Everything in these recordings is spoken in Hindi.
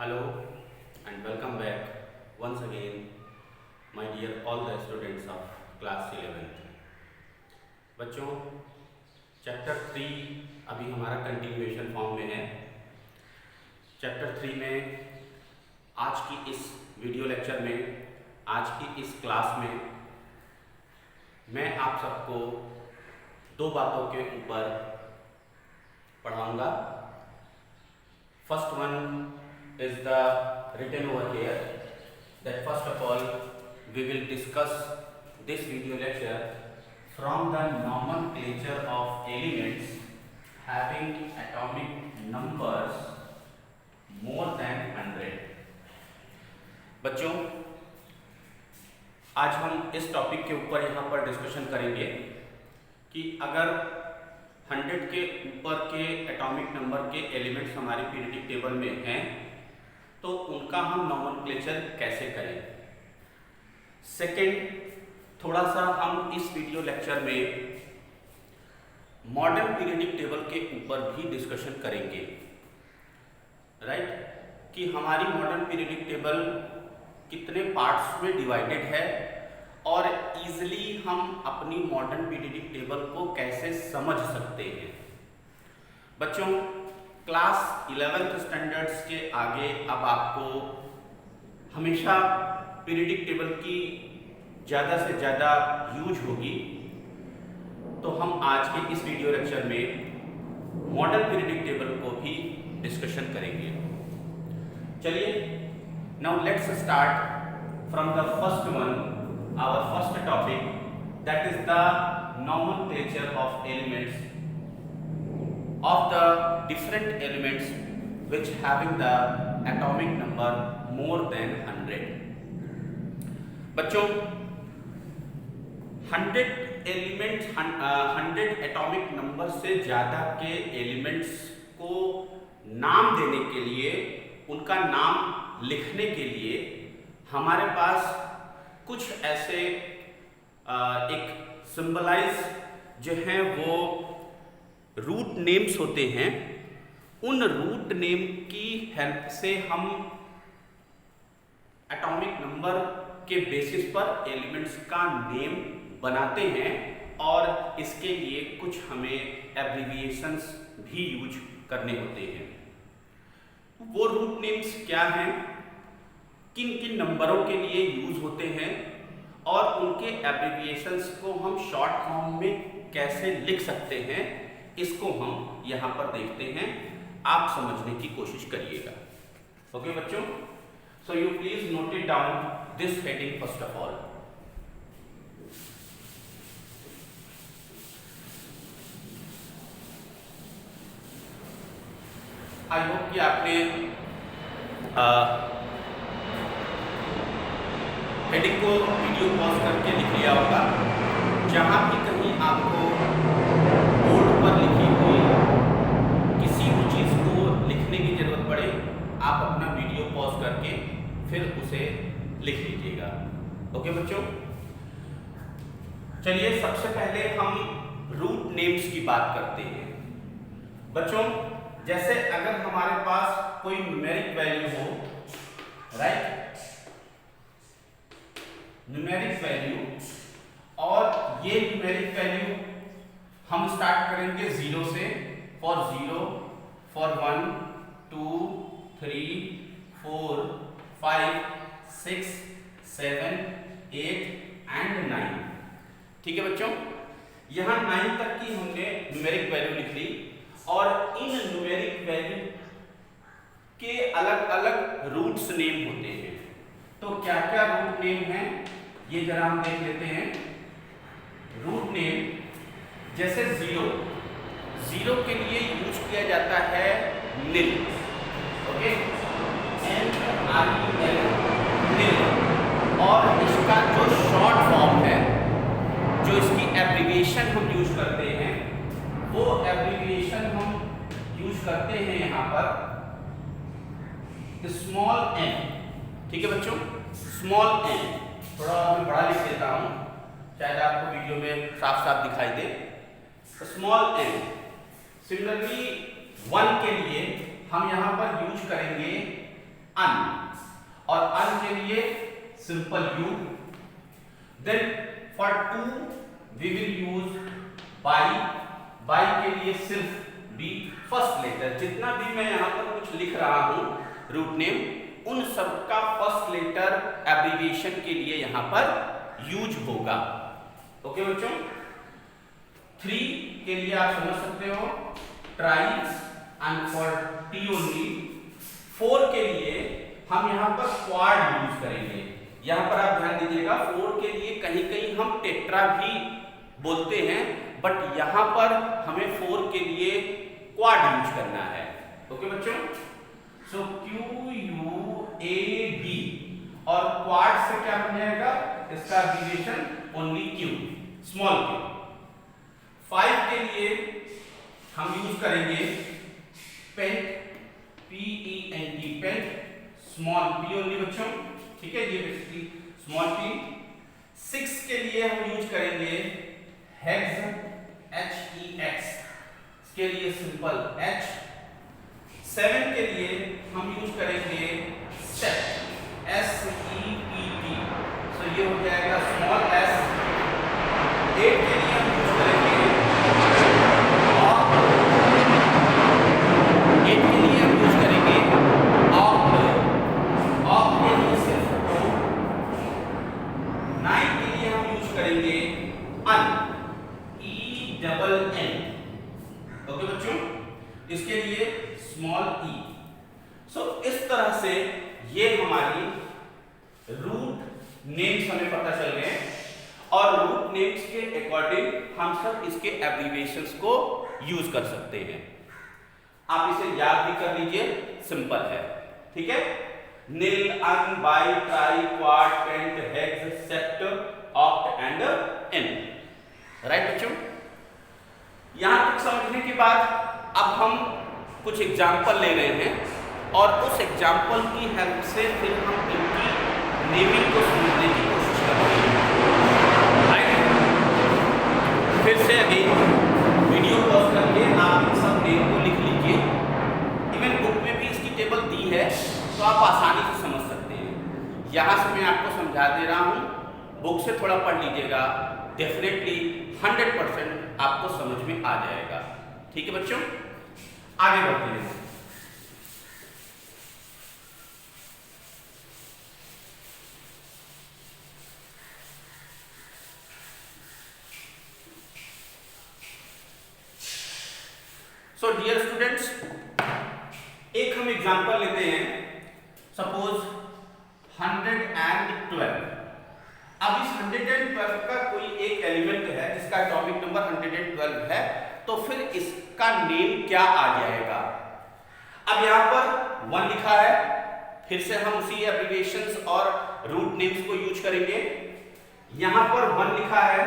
Hello and welcome back once again, my dear all the students of class 11th। बच्चों, चैप्टर 3 अभी हमारा कंटिन्यूएशन फॉर्म में है। चैप्टर 3 में आज की इस वीडियो लेक्चर में, आज की इस क्लास में मैं आप सबको दो बातों के ऊपर पढ़ाऊंगा। First one is the written over here, that first of all we will discuss this video lecture from the nomenclature of elements having atomic numbers more than 100। बच्चों, आज हम इस टॉपिक के ऊपर यहाँ पर डिस्कशन करेंगे कि अगर 100 के ऊपर के एटॉमिक नंबर के एलिमेंट्स हमारे पीरियोडिक टेबल में हैं तो उनका हम नॉमेनक्लेचर कैसे करें। सेकंड, थोड़ा सा हम इस वीडियो लेक्चर में मॉडर्न पीरियोडिक टेबल के ऊपर भी डिस्कशन करेंगे, राइट, कि हमारी मॉडर्न पीरियोडिक टेबल कितने पार्ट्स में डिवाइडेड है और इजीली हम अपनी मॉडर्न पीरियोडिक टेबल को कैसे समझ सकते हैं। बच्चों, क्लास 11th स्टैंडर्ड्स के आगे अब आपको हमेशा पीरियोडिक टेबल की ज़्यादा से ज़्यादा यूज होगी, तो हम आज के इस वीडियो लेक्चर में मॉडर्न पीरियोडिक टेबल को भी डिस्कशन करेंगे। चलिए, now let's start from the first one, our first topic, that is the nomenclature of elements of the different elements which having the atomic number more than 100। बच्चों, 100 एलिमेंट्स, 100 एटॉमिक नंबर से ज़्यादा के एलिमेंट्स को नाम देने के लिए, उनका नाम लिखने के लिए हमारे पास कुछ ऐसे एक सिंबलाइज जो हैं वो रूट नेम्स होते हैं। उन रूट नेम की हेल्प से हम एटॉमिक नंबर के बेसिस पर एलिमेंट्स का नेम बनाते हैं और इसके लिए कुछ हमें एब्रिविएशंस भी यूज करने होते हैं। वो रूट नेम्स क्या हैं, किन किन नंबरों के लिए यूज होते हैं और उनके एब्रिविएशंस को हम शॉर्ट फॉर्म में कैसे लिख सकते हैं, इसको हम यहां पर देखते हैं। आप समझने की कोशिश करिएगा। ओके बच्चों, so you please note it down this heading first of all. I hope कि आपने हेडिंग को वीडियो पॉज करके लिख लिया होगा। जहां भी कहीं आपको बोर्ड पर लिखी हुई किसी भी चीज़ को लिखने की जरूरत पड़े, आप अपना वीडियो पॉज करके फिर उसे लिख लीजिएगा। ओके बच्चों, चलिए सबसे पहले हम रूट नेम्स की बात करते हैं। बच्चों, जैसे अगर हमारे पास कोई न्यूमेरिक वैल्यू हो, राइट, न्यूमेरिक वैल्यू, और ये न्यूमेरिक वैल्यू हम स्टार्ट करेंगे 0 से, फॉर 0, फॉर 1, 2, 3, 4, 5, 6, 7, 8 एंड 9। ठीक है बच्चों, यहां 9 तक की हमने न्यूमेरिक वैल्यू लिख ली और इन न्यूमेरिक वैल्यू के अलग अलग रूट्स नेम होते हैं। तो क्या क्या रूट नेम हैं ये जरा हम देख लेते हैं। रूट नेम जैसे 0 के लिए यूज किया जाता है निल, ओके, NIL, निल, और इसका जो शॉर्ट फॉर्म है, जो इसकी एब्रिविएशन हम यूज करते हैं, वो एब्रिविएशन हम यूज करते हैं यहाँ पर स्मॉल n। ठीक है बच्चों, स्मॉल n, थोड़ा मैं बड़ा लिख देता हूँ शायद आपको वीडियो में साफ साफ दिखाई दे। Small n। सिमिलरली 1 के लिए हम यहाँ पर यूज करेंगे अन, और अन के लिए simple u. Then for two we will use bi, bi के लिए सिर्फ बी। फर्स्ट लेटर जितना भी मैं यहां पर कुछ लिख रहा हूं रूट नेम, उन सबका फर्स्ट लेटर एब्रिविएशन के लिए यहां पर यूज होगा। ओके बच्चों, 3 के लिए आप समझ सकते हो tries and for T only. 4 के लिए हम यहां पर क्वाड यूज करेंगे। यहां पर आप ध्यान दीजिएगा, 4 के लिए कहीं कहीं हम टेट्रा भी बोलते हैं, बट यहां पर हमें 4 के लिए क्वाड यूज करना है। ओके बच्चों, so q u a d, और क्वाड से क्या बन जाएगा, इसका abbreviation only q, small q. 5 के लिए हम यूज करेंगे pent, p e n t, pent, small p only बच्चों, ठीक है, ये बेसिकली स्मॉल पी। 6 के लिए हम यूज करेंगे हेक्स, एच ई एक्स, इसके लिए सिंपल एच। 7 के लिए हम यूज करेंगे set, S E P T, so ये हो जाएगा स्मॉल एस। 8 के लिए हम यूज करेंगे ऑक्ट, 8 के लिए हम यूज करेंगे ऑक्ट, ऑक्ट के लिए सिर्फ ओ। 9 के लिए हम यूज करेंगे अन, ई डबल एन। ओके बच्चों, इसके लिए स्मॉल ई। सो इस तरह से ये हमारी रूट नेम्स हमें पता चल गए, और रूट नेम्स के अकॉर्डिंग हम सब इसके एब्रिविएशंस को यूज कर सकते हैं। आप इसे याद भी कर लीजिए, सिंपल है, ठीक है। Nil, un, bi, tri, quad, pent, hex, sept, oct and enn. Right बच्चों, यहां तक समझने के बाद अब हम कुछ एग्जाम्पल ले रहे हैं, और उस एग्जाम्पल की हेल्प से फिर हम इनकी नेमिंग को समझने की कोशिश करेंगे। राइट, फिर से अगेन वीडियो पॉज करके आप इन सब नेम को लिख लीजिए। इवन बुक में भी इसकी टेबल दी है, तो आप आसानी से समझ सकते हैं। यहाँ से मैं आपको समझा दे रहा हूँ, बुक से थोड़ा पढ़ लीजिएगा, डेफिनेटली 100% आपको समझ में आ जाएगा। ठीक है बच्चों, आगे बढ़ते हैं। सो डियर स्टूडेंट्स, एक हम एग्जांपल लेते हैं। सपोज 112। अब इस 112 का कोई एक एलिमेंट है जिसका एटॉमिक नंबर 112 है, तो फिर इसका नेम क्या आ जाएगा। अब यहां पर 1 लिखा है, फिर से हम उसी एब्रिविएशंस और रूट नेम्स को यूज करेंगे। यहां पर 1 लिखा है,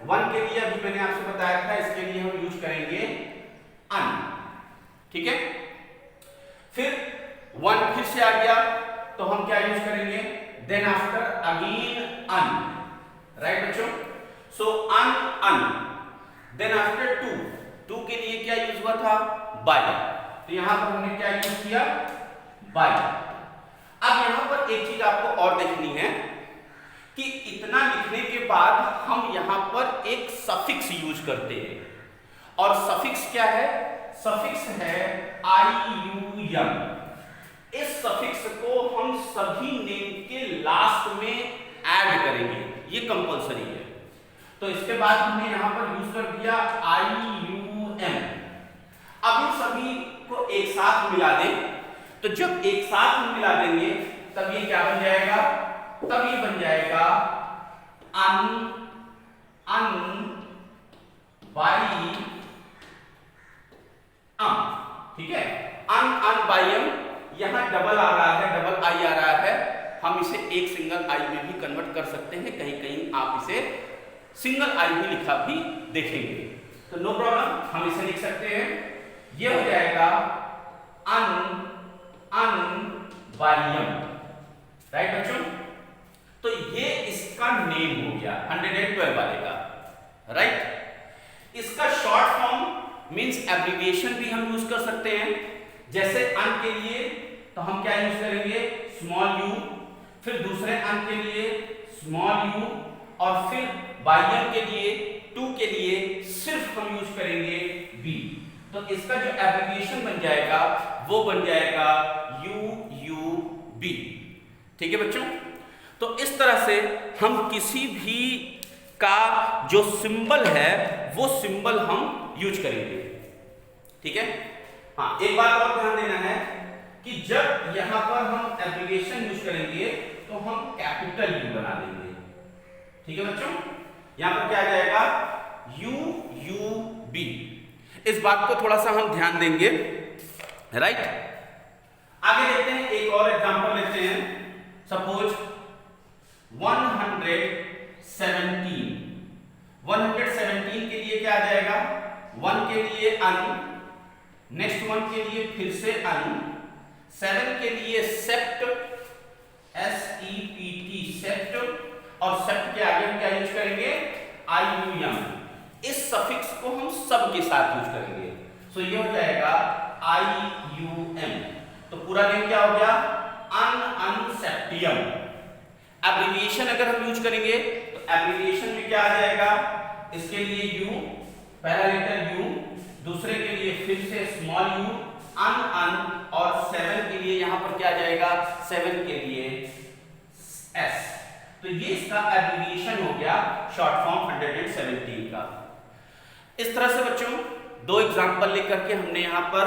1 के लिए अभी मैंने आपसे बताया था, इसके लिए हम यूज करेंगे अन, ठीक है। फिर 1 फिर से आ गया, तो हम क्या यूज करेंगे, देन आफ्टर अगेन अन। राइट बच्चों, सो अन अन। देन आफ्टर 2 के लिए क्या यूज हुआ था, बाय, तो यहां पर हमने क्या यूज किया, बाय। अब यहां पर एक चीज आपको और देखनी है कि इतना लिखने के बाद हम यहां पर एक सफिक्स यूज करते हैं, और सफिक्स क्या है, सफिक्स है IUM। इस सफिक्स को हम सभी नेम के लास्ट में ऐड करेंगे, ये कंपलसरी है। तो इसके बाद हमने यहां पर यूज कर दिया IUM। अब इन सभी को एक साथ मिला दें, तो जब एक साथ हम मिला देंगे तब ये क्या बन जाएगा, तब ये बन जाएगा अन, बाई, ठीक है। अन बाई एम, यहां डबल आ रहा है, डबल आई आ रहा है, हम इसे एक सिंगल आई में भी कन्वर्ट कर सकते हैं। कहीं कहीं आप इसे सिंगल आई भी लिखा भी देखेंगे, तो नो प्रॉब्लम, हम इसे लिख सकते हैं। ये हो जाएगा अन बाई एम। राइट बच्चों, तो ये इसका नेम हो गया 112 वाले का। राइट, इसका शॉर्ट फॉर्म मींस एब्रिविएशन भी हम यूज कर सकते हैं। जैसे अन के लिए तो हम क्या यूज करेंगे, स्मॉल यू, फिर दूसरे अंक के लिए स्मॉल यू, और फिर बाह्यम के लिए 2 के लिए सिर्फ हम यूज करेंगे बी। तो इसका जो एब्रिविएशन बन जाएगा वो बन जाएगा UUB। ठीक है बच्चों, तो इस तरह से हम किसी भी का जो सिंबल है वो सिंबल हम यूज करेंगे। ठीक है, हाँ एक बात और ध्यान देना है कि जब यहां पर हम एब्रिविएशन यूज करेंगे तो हम कैपिटल यू बना देंगे। ठीक है बच्चों, यहां पर क्या आ जाएगा UUB। इस बात को थोड़ा सा हम ध्यान देंगे, राइट। आगे देखते हैं, एक और एग्जांपल लेते हैं। सपोज 117 के लिए क्या आ जाएगा, 1 के लिए अन, नेक्स्ट 1 के लिए फिर से अन, 7 के लिए सेप्ट, SEPT सेप्ट, और सेप्ट के आगे हम क्या यूज करेंगे, IUM। इस सफिक्स को हम सब के साथ यूज करेंगे। सो ये हो जाएगा IUM। तो पूरा नेम क्या हो गया, अनसेप्टियम। एब्रिविएशन अगर हम यूज करेंगे तो एब्रिविएशन में क्या आ जाएगा, इसके लिए U, पहला लेटर U, दूसरे के लिए फिर से स्मॉल u, अन, और 7 के लिए यहां पर क्या आ जाएगा, 7 के लिए S। तो ये इसका एब्रिविएशन हो गया, शॉर्ट फॉर्म 117 का। इस तरह से बच्चों 2 एग्जांपल लेकर के हमने यहां पर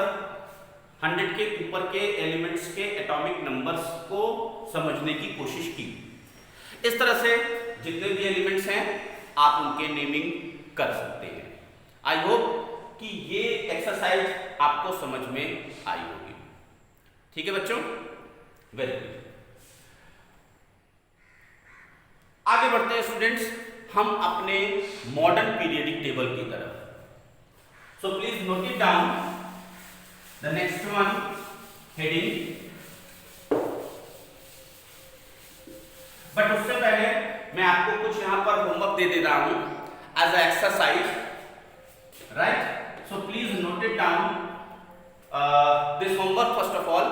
100 के ऊपर के एलिमेंट्स के एटॉमिक नंबर्स को समझने की कोशिश की। इस तरह से जितने भी एलिमेंट्स हैं आप उनके नेमिंग कर सकते हैं। आई होप कि ये एक्सरसाइज आपको समझ में आई होगी। ठीक है बच्चों, वेरी गुड। आगे बढ़ते हैं स्टूडेंट्स हम अपने मॉडर्न पीरियडिक टेबल की तरफ। सो please note it down the next one heading. But उससे पहले मैं आपको कुछ यहां पर होमवर्क दे रहा हूं as a exercise, right. So please note it down this homework first of all,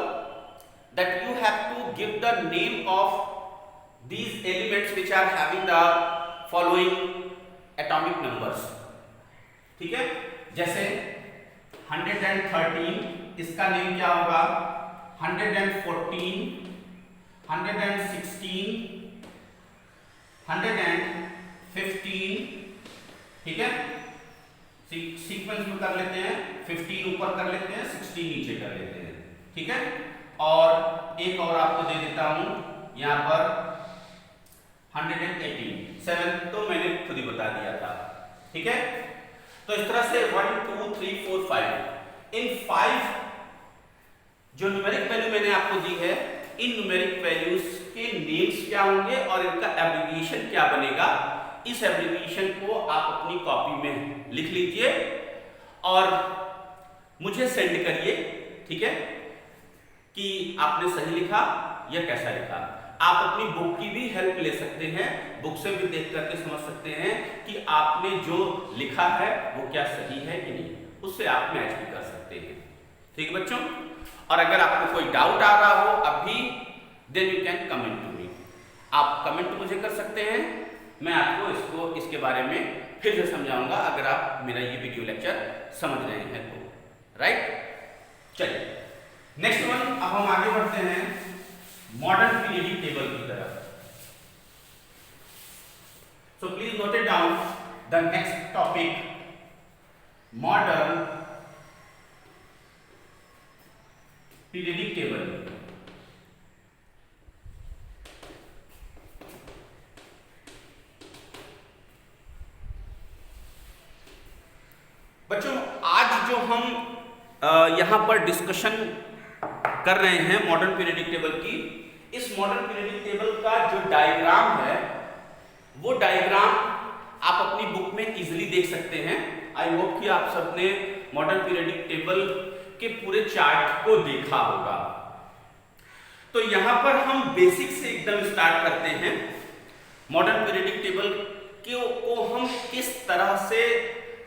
that you have to give the name of these elements which are having the following atomic numbers। ठीक है, जैसे 113 इसका नेम क्या होगा, 114, 116, 115। ठीक है, सीक्वेंस में कर लेते हैं, 15 ऊपर कर लेते हैं, 16 नीचे कर लेते हैं। ठीक है, और एक और आपको दे देता हूं यहां पर 118, 7 तो मैंने खुद ही बता दिया था। ठीक है, तो इस तरह से 1 2 3 4 5 इन 5 जो न्यूमेरिक वैल्यू मैंने आपको दी है, इन न्यूमेरिक वैल्यूज के नेम्स क्या होंगे और इनका एब्रिविएशन क्या बनेगा। इस एब्रिविएशन को आप अपनी कॉपी में लिख लीजिए और मुझे सेंड करिए। ठीक है, कि आपने सही लिखा या कैसा लिखा। आप अपनी बुक की भी हेल्प ले सकते हैं, बुक से भी देख करके समझ सकते हैं कि आपने जो लिखा है वो क्या सही है कि नहीं, उससे आप मैच भी कर सकते हैं। ठीक है बच्चों, और अगर आपको कोई डाउट आ रहा हो अभी, then you can comment to me. आप कमेंट मुझे कर सकते हैं, मैं आपको इसके बारे में फिर से समझाऊंगा अगर आप मेरा ये वीडियो लेक्चर समझ रहे हैं तो, राइट। चलिए नेक्स्ट वन, अब हम आगे बढ़ते हैं मॉडर्न पीरियडिक टेबल की तरफ। सो please note it down the next topic, modern periodic table. बच्चों आज जो हम यहां पर डिस्कशन कर रहे हैं मॉडर्न पीरियडिक टेबल की, इस मॉडर्न पीरियडिक टेबल का जो डायग्राम है वो डायग्राम आप अपनी बुक में इजीली देख सकते हैं। आई होप कि आप सबने मॉडर्न पीरियडिक टेबल के पूरे चार्ट को देखा होगा। तो यहां पर हम बेसिक से एकदम स्टार्ट करते हैं। मॉडर्न पीरियडिक टेबल को हम किस तरह से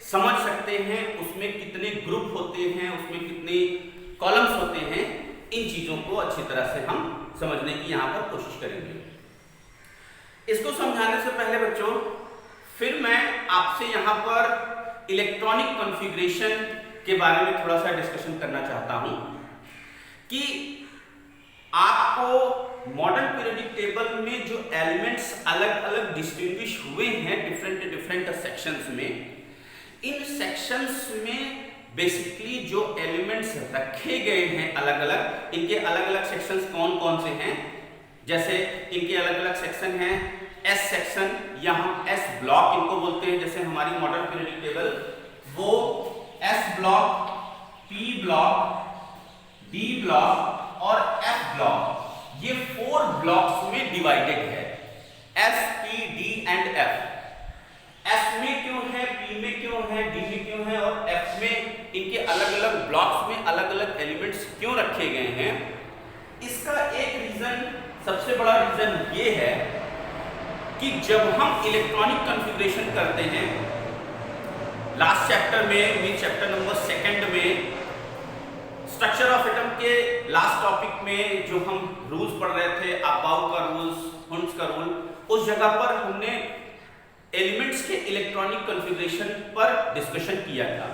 समझ सकते हैं, उसमें कितने ग्रुप होते हैं, उसमें कितने कॉलम्स होते हैं, इन चीजों को अच्छी तरह से हम समझने की यहाँ पर कोशिश करेंगे। इसको समझाने से पहले बच्चों फिर मैं आपसे यहाँ पर इलेक्ट्रॉनिक कॉन्फ़िगरेशन के बारे में थोड़ा सा डिस्कशन करना चाहता हूँ कि आपको मॉडर्न पीरियोडिक टेबल में जो एलिमेंट्स अलग अलग डिस्टिंग्विश हुए हैं डिफरेंट सेक्शंस में, इन सेक्शंस में बेसिकली जो एलिमेंट्स रखे गए हैं अलग अलग, इनके अलग अलग सेक्शंस कौन कौन से हैं। जैसे इनके अलग अलग सेक्शन हैं, एस सेक्शन या हम एस ब्लॉक इनको बोलते हैं। जैसे हमारी मॉडर्न पीरियोडिक टेबल वो S block, P block, D block और एफ ब्लॉक, ये 4 ब्लॉक्स में डिवाइडेड है। S, P, D and F. S में क्यों है, पी में क्यों है, डी में क्यों है और एफ में इनके अलग अलग ब्लॉक्स में अलग अलग एलिमेंट्स क्यों रखे गए हैं, इसका एक रीजन, सबसे बड़ा रीजन ये है कि जब हम इलेक्ट्रॉनिक कॉन्फ़िगरेशन करते हैं, लास्ट चैप्टर में मीन चैप्टर नंबर 2 में स्ट्रक्चर ऑफ एटम के लास्ट टॉपिक में जो हम रूल्स पढ़ रहे थे, अबाउ का रूल्स, हुंड्स का रूल, उस जगह पर हमने एलिमेंट्स के इलेक्ट्रॉनिक कॉन्फ़िगरेशन पर डिस्कशन किया था।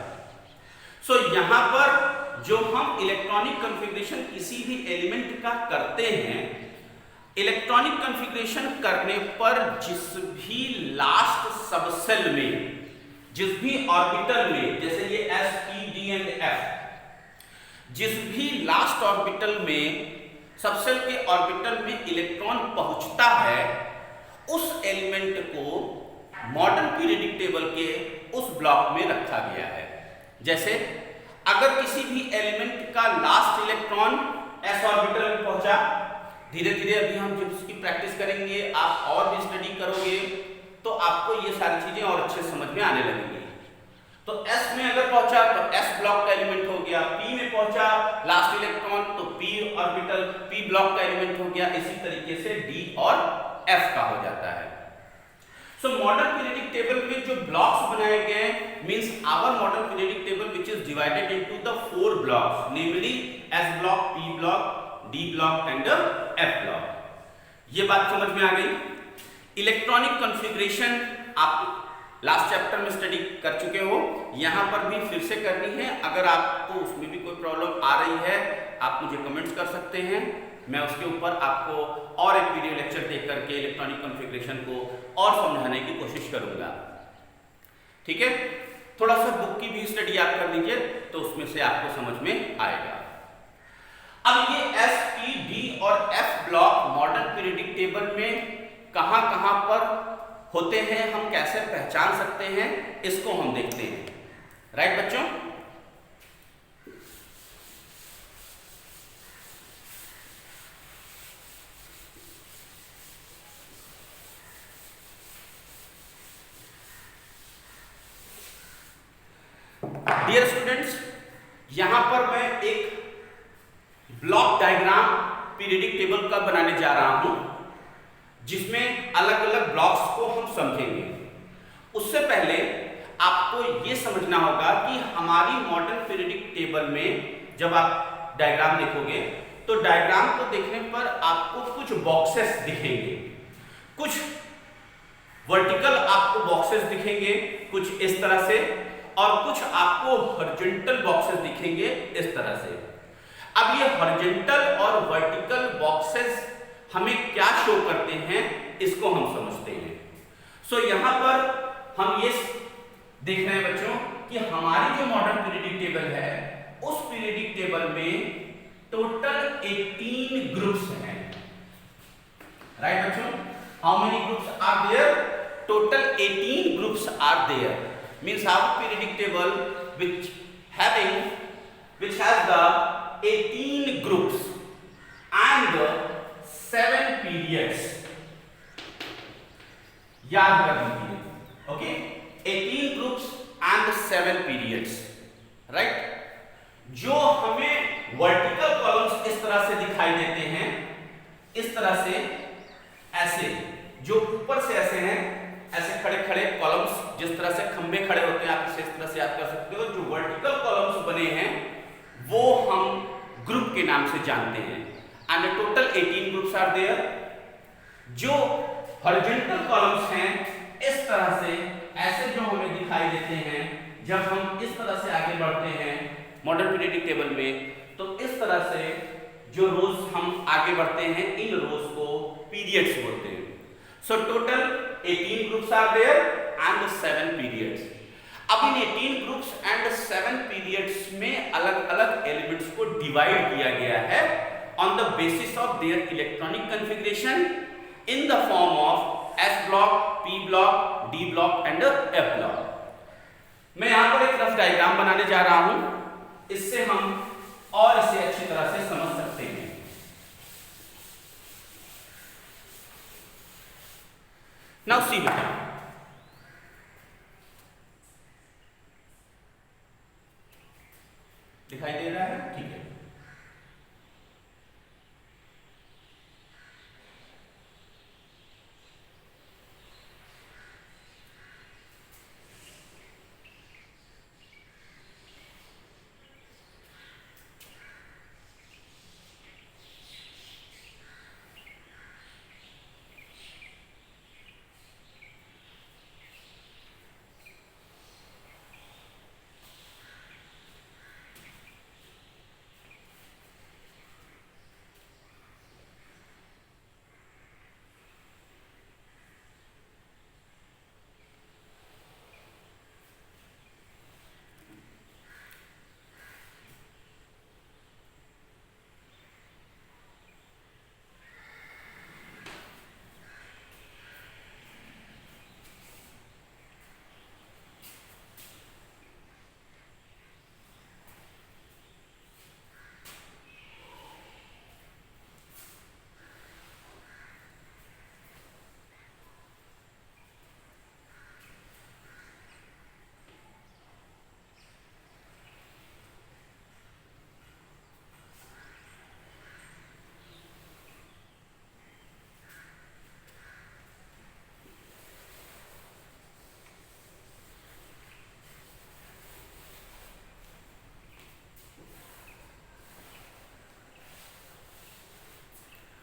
सो यहाँ पर जो हम इलेक्ट्रॉनिक कॉन्फ़िगरेशन किसी भी एलिमेंट का करते हैं, इलेक्ट्रॉनिक कॉन्फ़िगरेशन करने पर जिस भी लास्ट सबसेल में, जिस भी ऑर्बिटल में, जैसे ये S, P, D and F, जिस भी लास्ट ऑर्बिटल में, सबसेल के ऑर्बिटल में इलेक्ट्रॉन पहुंचता है, उस एलिमेंट को मॉडर्न पीरियोडिक टेबल के उस ब्लॉक में रखा गया है। जैसे अगर किसी भी एलिमेंट का लास्ट इलेक्ट्रॉन एस ऑर्बिटल में पहुंचा, धीरे धीरे अभी हम जब इसकी प्रैक्टिस करेंगे, आप और भी स्टडी करोगे तो आपको ये सारी चीजें और अच्छे समझ में आने लगेंगी। तो S में अगर पहुंचा तो S ब्लॉक का एलिमेंट हो गया, P में पहुंचा लास्ट इलेक्ट्रॉन तो P ऑर्बिटल, P ब्लॉक का एलिमेंट हो गया। इसी तरीके से D और F का हो जाता है। सो मॉडर्न पीरियोडिक टेबल में जो ब्लॉक्स बनाए गए means our modern periodic table which is divided into the 4 blocks, namely S block, P block, D block and F block. ये बात समझ में आ गई। इलेक्ट्रॉनिक कॉन्फ़िगरेशन आप लास्ट चैप्टर में स्टडी कर चुके हो, यहाँ पर भी फिर से करनी है। अगर आपको उसमें भी कोई प्रॉब्लम आ रही है, आप मुझे कमेंट्स कर सकते हैं, मैं उसके ऊपर आपको और एक वीडियो लेक्चर देख करके इलेक्ट्रॉनिक कॉन्फ़िगरेशन को और समझाने की कोशिश करूंगा। ठीक है, थोड़ा सा बुक की भी स्टडी आप कर लीजिए तो उसमें से आपको समझ में आएगा। अब ये S, P, D और F block modern periodic table में कहां पर होते हैं, हम कैसे पहचान सकते हैं, इसको हम देखते हैं। राइट बच्चों, डियर स्टूडेंट्स, यहां पर मैं एक ब्लॉक डायग्राम पीरियोडिक टेबल का बनाने जा रहा हूं, जिसमें अलग अलग ब्लॉक्स को हम समझेंगे। उससे पहले आपको यह समझना होगा कि हमारी मॉडर्न पीरियोडिक टेबल में जब आप डायग्राम देखोगे तो डायग्राम को देखने पर आपको कुछ बॉक्सेस दिखेंगे, कुछ वर्टिकल आपको बॉक्सेस दिखेंगे कुछ इस तरह से, और कुछ आपको हॉरिजॉन्टल बॉक्सेस दिखेंगे इस तरह से। अब ये हॉरिजॉन्टल और वर्टिकल बॉक्सेस हमें क्या शो करते हैं, इसको हम समझते हैं। सो यहां पर हम ये देख रहे हैं बच्चों कि हमारी जो मॉडर्न पीरियोडिक टेबल है, उस पीरियोडिक टेबल में टोटल 18 ग्रुप्स हैं। राइट बच्चों, how many groups are there? Total 18 groups are there. Means our periodic table which has the 18 groups and 7 periods. याद कर लीजिए, okay, 18 groups and 7 periods. Right, जो हमें वर्टिकल कॉलम्स इस तरह से दिखाई देते हैं, इस तरह से, ऐसे जो ऊपर से ऐसे हैं, ऐसे खड़े खड़े कॉलम्स, जिस तरह से खंबे खड़े होते हैं, आप इसे इस तरह से याद कर सकते हो। जो वर्टिकल कॉलम्स बने हैं वो हम ग्रुप के नाम से जानते हैं। And total 18 groups are there. जो हॉरिजॉन्टल कॉलम्स हैं इस तरह से ऐसे जो हमें दिखाई देते हैं जब हम इस तरह से आगे बढ़ते हैं मॉडर्न पीरियडिक टेबल में, तो इस तरह से जो रोज हम आगे बढ़ते हैं इन रोज को पीरियड्स बोलते हैं। So total 18 groups are there and 7 periods. अब इन 18 ग्रुप्स एंड 7 पीरियड्स में अलग अलग एलिमेंट्स को डिवाइड किया गया है on the basis of their electronic configuration in the form of S block, P block, D block and F block. मैं यहां पर एक रफ डायग्राम बनाने जा रहा हूं, इससे हम और इसे अच्छी तरह से समझ सकते हैं। नाउ सी बेटा, दिखाई दे रहा है? ठीक है।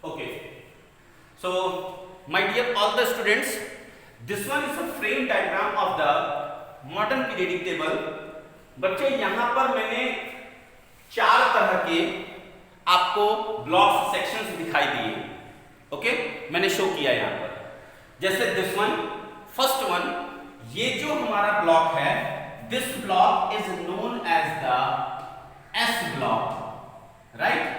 Okay, so my dear all the students, this one is a frame diagram of the modern periodic table. बच्चे यहाँ पर मैंने 4 तरह के आपको ब्लॉक्स सेक्शंस दिखाई दिए। ओके, मैंने शो किया यहाँ पर। जैसे दिस वन, फर्स्ट वन, ये जो हमारा ब्लॉक है, this block is known as the S block, right?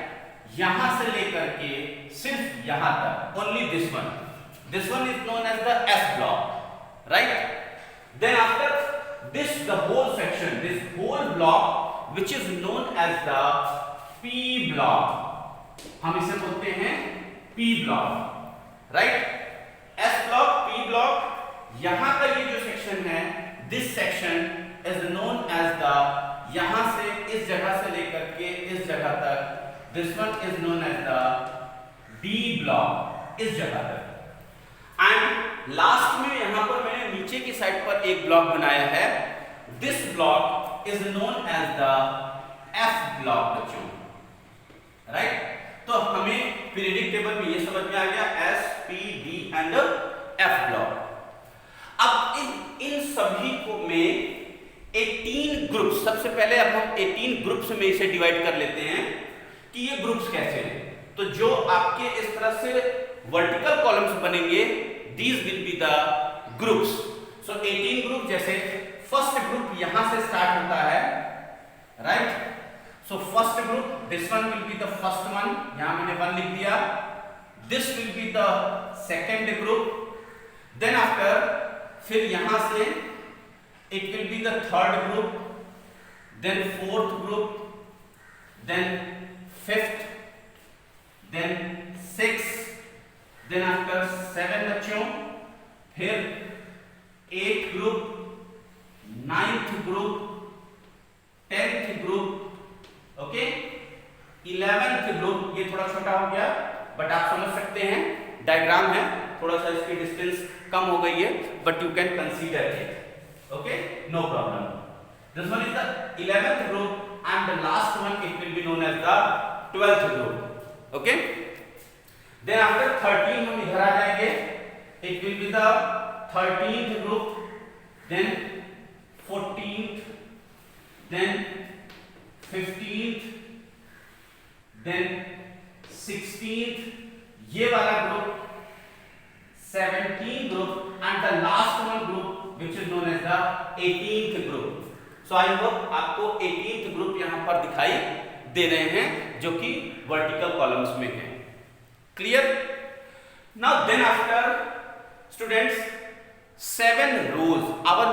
यहां से लेकर के सिर्फ यहां तक, only this one is known as the S block, right? Then after this the whole section, this whole block which is known as the P block, हम इसे बोलते हैं P block, right? S block, P block, यहां का ये जो सेक्शन है, this section is known as the, यहां से इस जगह से लेकर के इस जगह तक, this one is known as the D block, इस जगह तक। एंड लास्ट में यहां पर मैंने नीचे की साइड पर एक ब्लॉक बनाया है, this block is known as the F block बच्चों, राइट? तो हमें पीरियडिक टेबल में ये समझ में आ गया, S, P, D and F block. अब इन सभी को में 18 ग्रुप्स, सबसे पहले अब हम 18 ग्रुप्स में इसे डिवाइड कर लेते हैं कि ये ग्रुप्स कैसे हैं। तो जो आपके इस तरह से वर्टिकल कॉलम्स बनेंगे, these will be the groups. So 18 group, जैसे फर्स्ट ग्रुप यहां से स्टार्ट होता है, right? So first group, this one will be the first one, यहां मैंने 1 लिख दिया। This will be the second group, then after फिर यहां से it will be the third group, then fourth group, then fifth, then sixth, then after 7 बच्चों, फिर 8th group, 9th group, 10th group, okay, 11th group. ये थोड़ा छोटा हो गया बट आप समझ सकते हैं, डायग्राम है, थोड़ा सा इसकी डिस्टेंस कम हो गई है, but you can consider it, okay, no problem. This one is the 11th group, and the last one it will be known as the 12th group. Okay, then after 13 हम इधर आ जाएंगे, it will be the 13th group, then 14th, then 15th, then 16th, ये वाला group, 17th group and the last one group which is known as the 18th group. So I hope आपको 18th group यहाँ पर दिखाई दे रहे हैं जो कि vertical columns में है. Clear? Now then after students 7 rows, our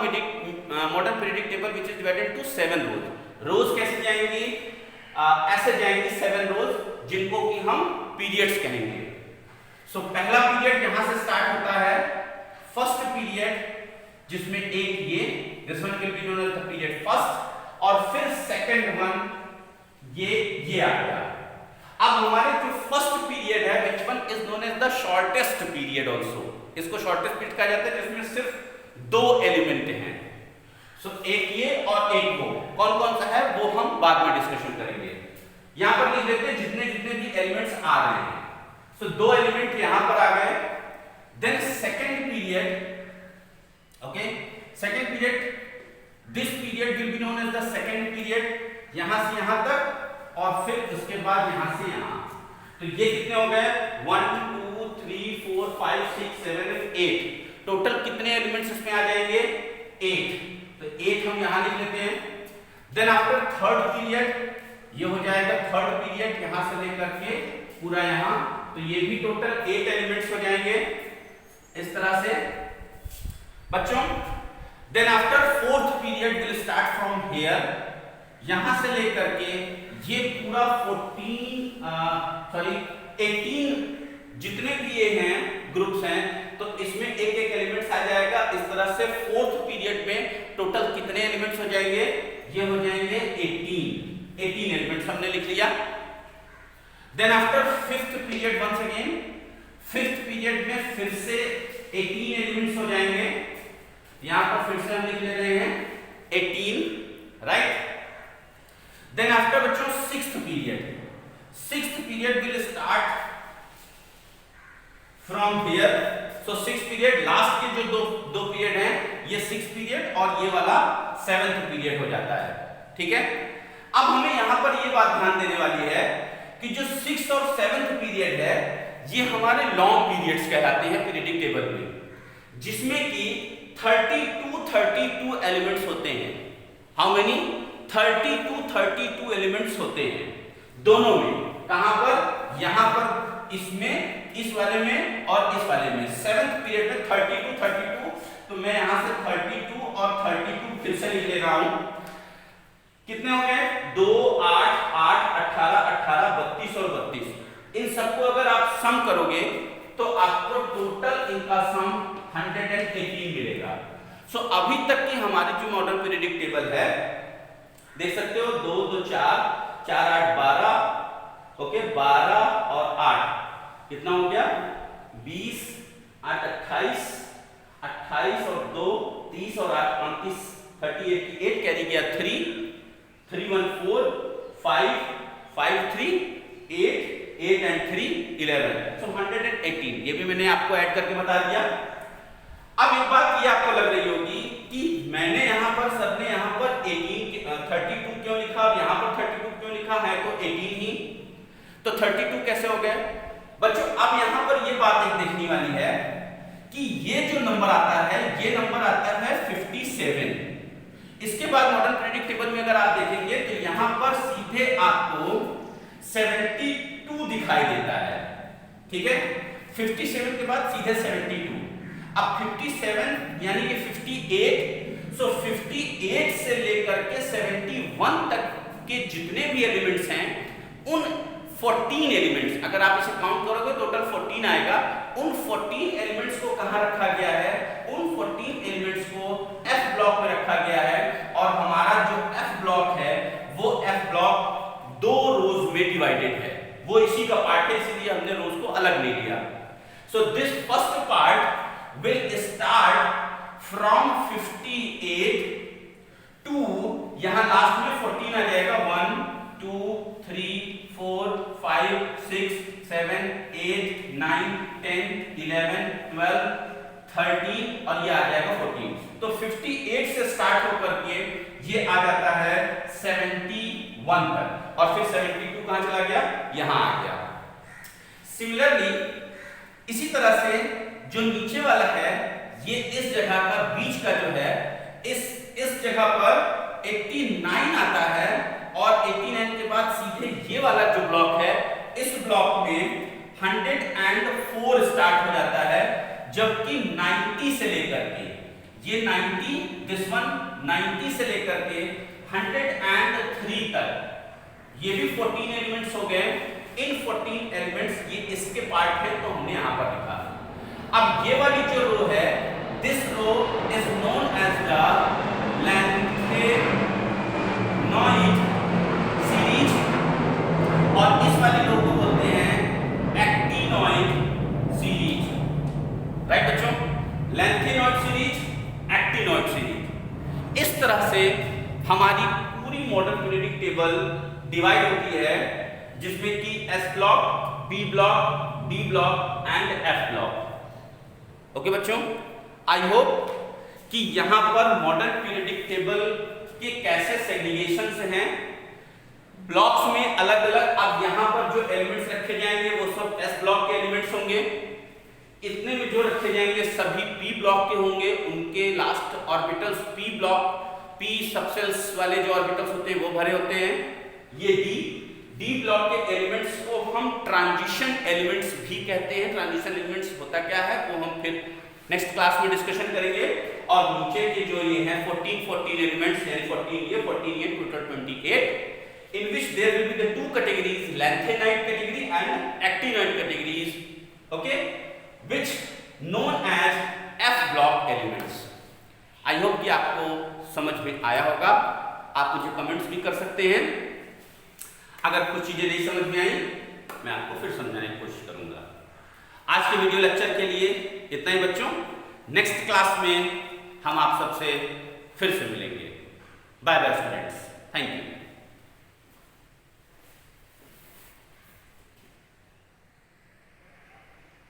modern periodic table which is divided into 7 rows. Rows कैसे जाएंगी? ऐसे जाएंगी 7 rows जिनको कि हम periods कहेंगे. So पहला पीरियड यहां से स्टार्ट होता है, फर्स्ट पीरियड जिसमें एक ये this one will be known as the period first, और फिर सेकंड वन ये आ गया. अब हमारे जो फर्स्ट पीरियड है which one is known as the shortest period also. इसको शॉर्टेस्ट पीरियड कहा जाता है जिसमें सिर्फ 2 एलिमेंट हैं. सो एक ये और एक वो, कौन कौन सा है वो हम बाद में डिस्कशन करेंगे. यहां पर लिख देते हैं जितने भी एलिमेंट्स आ रहे हैं. So 2 एलिमेंट यहां पर आ गए. Then second period, okay, second period, this period will be known as the second period, यहां से यहां तक और फिर उसके बाद यहां से यहां. तो ये कितने हो गए? 1 2 3 4 5 6 7 8. टोटल कितने एलिमेंट्स इसमें आ जाएंगे? 8. तो 8 हम यहां लिख लेते हैं. देन आफ्टर थर्ड पीरियड ये हो जाएगा थर्ड पीरियड, यहां से लेकर के पूरा यहां, तो ये भी टोटल 8 एलिमेंट्स हो जाएंगे इस तरह से बच्चों. Then after fourth period will start from here, यहां से लेकर के ये पूरा 18 जितने भी ये हैं ग्रुप्स हैं, तो इसमें एक एलिमेंट्स आ जाएगा. इस तरह से फोर्थ पीरियड में टोटल कितने एलिमेंट्स हो जाएंगे? ये हो जाएंगे 18 एलिमेंट्स हमने लिख लिया. Then after fifth period once again, fifth period में फिर से 18 एलिमेंट्स हो जाएंगे. यहाँ पर फिर से हम लिख ले रहे हैं 18, राइट. Then after बच्चों sixth period will start from here. So sixth period last के जो दो पीरियड हैं, ये sixth period और ये वाला 7th period हो जाता है. ठीक है. अब हमें यहाँ पर ये बात ध्यान देने वाली है कि जो 6th और 7th पीरियड है ये हमारे लॉन्ग पीरियड्स कहलाते हैं पीरियडिक टेबल में, जिसमें कि 32 एलिमेंट्स होते हैं. How many? 32 एलिमेंट्स होते हैं दोनों में. कहां पर? यहां पर, इसमें, इस वाले में और इस वाले में. 7th पीरियड में 32, तो मैं यहां से 32 और 32 फिर से लिख ले रहा हूं. कितने हो गए? 2 8 8 18 18 32 और 32. इन सबको अगर आप सम करोगे तो आपको टोटल इनका सम 118 मिलेगा. सो अभी तक की हमारी जो मॉडर्न पीरियडिक टेबल है देख सकते हो, 2 2 4 4 8 12, ओके, 12 और 8 कितना हो गया? 20 8 28 28 और 2 30 और 8 35 38 कैरी गया 3 3 1 4 5 5 3 8 8 and 3 11. So 118. ये भी मैंने आपको ऐड करके बता दिया. अब एक बात ये आपको लग रही होगी कि मैंने यहाँ पर सर ने यहाँ पर 32 क्यों लिखा और यहाँ पर 32 क्यों लिखा है, तो 18 ही, तो 32 कैसे हो गए? बच्चों अब यहाँ पर ये बात एक देखने वाली है कि ये जो नंबर आता है ये नंबर आता है 57. इसके बाद मॉडर्न पीरियडिक टेबल में अगर आप देखेंगे तो यहाँ पर सीधे आपको 72 दिखाई देता है. ठीक है, 57 के बाद सीधे 72. अब 57 यानी कि 58. सो 58 से लेकर के 71 तक के जितने भी एलिमेंट्स हैं, उन 14 एलिमेंट्स, अगर आप इसे काउंट करोगे टोटल 14 आएगा. उन 14 एलिमेंट्स को कहां रखा गया है? उन 14 एलिमेंट्स को F ब्लॉक में रखा गया है. और हमारा जो F ब्लॉक है वो F ब्लॉक 2 रोज में डिवाइडेड है. वो इसी का पार्ट है, इसलिए हमने रोज को अलग ले लिया. So this first part will start from 58 2, यहां लास्ट में 14 आ जाएगा, 1 2 3 4 5 6 7 8 9 10 11 12 13 और ये आ जाएगा 14। तो 58 से स्टार्ट होकर के ये आ जाता है 71 तक और फिर 72 कहां चला गया, यहां आ गया। सिमिलरली इसी तरह से जो नीचे वाला है ये इस जगह का बीच का जो है इस जगह पर 89 आता है और 89 के बाद सीधे ये वाला जो ब्लॉक है इस ब्लॉक में 104 स्टार्ट हो जाता है, जबकि 90 से लेकर के ये 90 दिस वन 90 से लेकर के 103 तक ये भी 14 एलिमेंट्स हो गए। इन 14 एलिमेंट्स ये इसके पार्ट है तो हमने यहां पर लिखा। अब ये वाली जो रो है this row is known as the lanthanoid series और इस वाली रो को बोलते हैं एक्टिनॉइड सीरीज। राइट बच्चों, लैंथेनॉइड सीरीज, एक्टिनॉइड सीरीज। इस तरह से हमारी पूरी मॉडर्न पीरियोडिक टेबल डिवाइड होती है, जिसमें कि S block, B block, D block and F block. Okay बच्चों, आई होप कि यहां पर मॉडर्न पीरियोडिक टेबल के कैसे सेग्रीगेशंस हैं ब्लॉक्स में अलग अलग। अब यहां पर जो एलिमेंट्स रखे जाएंगे वो सब एस ब्लॉक के एलिमेंट्स होंगे। इतने में जो रखे जाएंगे सभी पी ब्लॉक के होंगे, उनके last orbitals P block, P subcells वाले जो ऑर्बिटल्स होते हैं वो भरे होते हैं। ये डी ब्लॉक के एलिमेंट्स को हम ट्रांजिशन एलिमेंट्स भी कहते हैं। ट्रांजिशन एलिमेंट्स होता क्या है वो हम फिर नेक्स्ट क्लास में डिस्कशन करेंगे। और नीचे के जो ये हैं 14 एलिमेंट्स, यानी 14 ये 14 ये total 28, in which there will be the two categories, lanthanide category and actinide categories, okay, which known as F block elements. I hope कि आपको समझ में आया होगा। आप मुझे कमेंट्स भी कर सकते हैं। अगर कुछ चीजें नहीं समझ में आई मैं आपको फिर समझाने की कोशिश करूंगा। आज के वीडियो लेक्चर के लिए इतना ही बच्चों। नेक्स्ट क्लास में हम आप सबसे फिर से मिलेंगे। Bye bye students, thank you.